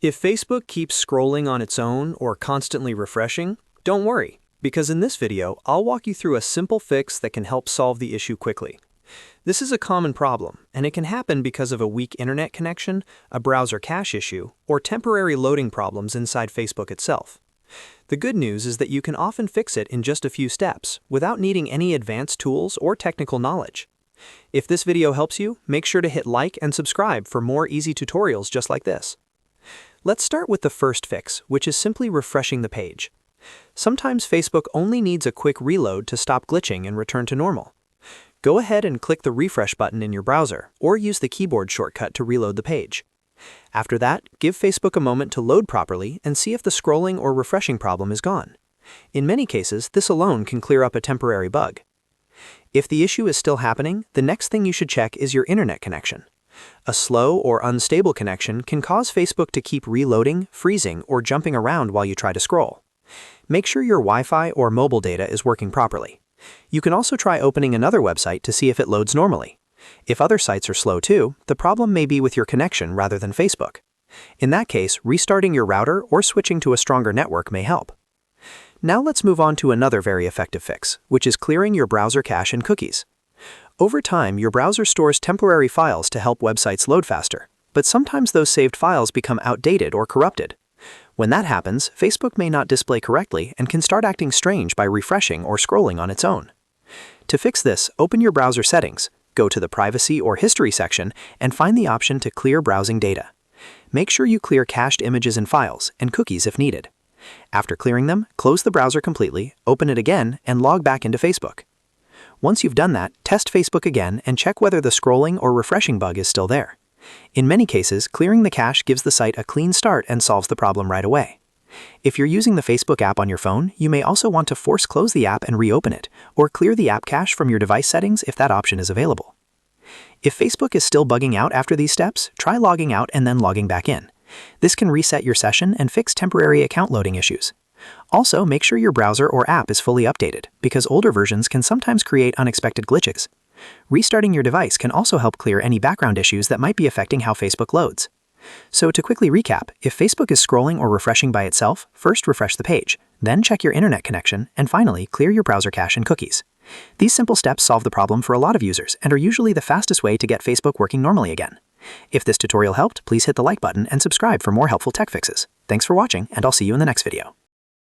If Facebook keeps scrolling on its own or constantly refreshing, don't worry, because in this video, I'll walk you through a simple fix that can help solve the issue quickly. This is a common problem, and it can happen because of a weak internet connection, a browser cache issue, or temporary loading problems inside Facebook itself. The good news is that you can often fix it in just a few steps without needing any advanced tools or technical knowledge. If this video helps you, make sure to hit like and subscribe for more easy tutorials just like this. Let's start with the first fix, which is simply refreshing the page. Sometimes Facebook only needs a quick reload to stop glitching and return to normal. Go ahead and click the refresh button in your browser, or use the keyboard shortcut to reload the page. After that, give Facebook a moment to load properly and see if the scrolling or refreshing problem is gone. In many cases, this alone can clear up a temporary bug. If the issue is still happening, the next thing you should check is your internet connection. A slow or unstable connection can cause Facebook to keep reloading, freezing, or jumping around while you try to scroll. Make sure your Wi-Fi or mobile data is working properly. You can also try opening another website to see if it loads normally. If other sites are slow too, the problem may be with your connection rather than Facebook. In that case, restarting your router or switching to a stronger network may help. Now let's move on to another very effective fix, which is clearing your browser cache and cookies. Over time, your browser stores temporary files to help websites load faster, but sometimes those saved files become outdated or corrupted. When that happens, Facebook may not display correctly and can start acting strange by refreshing or scrolling on its own. To fix this, open your browser settings, go to the Privacy or History section, and find the option to Clear Browsing Data. Make sure you clear cached images and files, and cookies if needed. After clearing them, close the browser completely, open it again, and log back into Facebook. Once you've done that, test Facebook again and check whether the scrolling or refreshing bug is still there. In many cases, clearing the cache gives the site a clean start and solves the problem right away. If you're using the Facebook app on your phone, you may also want to force close the app and reopen it, or clear the app cache from your device settings if that option is available. If Facebook is still bugging out after these steps, try logging out and then logging back in. This can reset your session and fix temporary account loading issues. Also, make sure your browser or app is fully updated, because older versions can sometimes create unexpected glitches. Restarting your device can also help clear any background issues that might be affecting how Facebook loads. So to quickly recap, if Facebook is scrolling or refreshing by itself, first refresh the page, then check your internet connection, and finally clear your browser cache and cookies. These simple steps solve the problem for a lot of users and are usually the fastest way to get Facebook working normally again. If this tutorial helped, please hit the like button and subscribe for more helpful tech fixes. Thanks for watching, and I'll see you in the next video.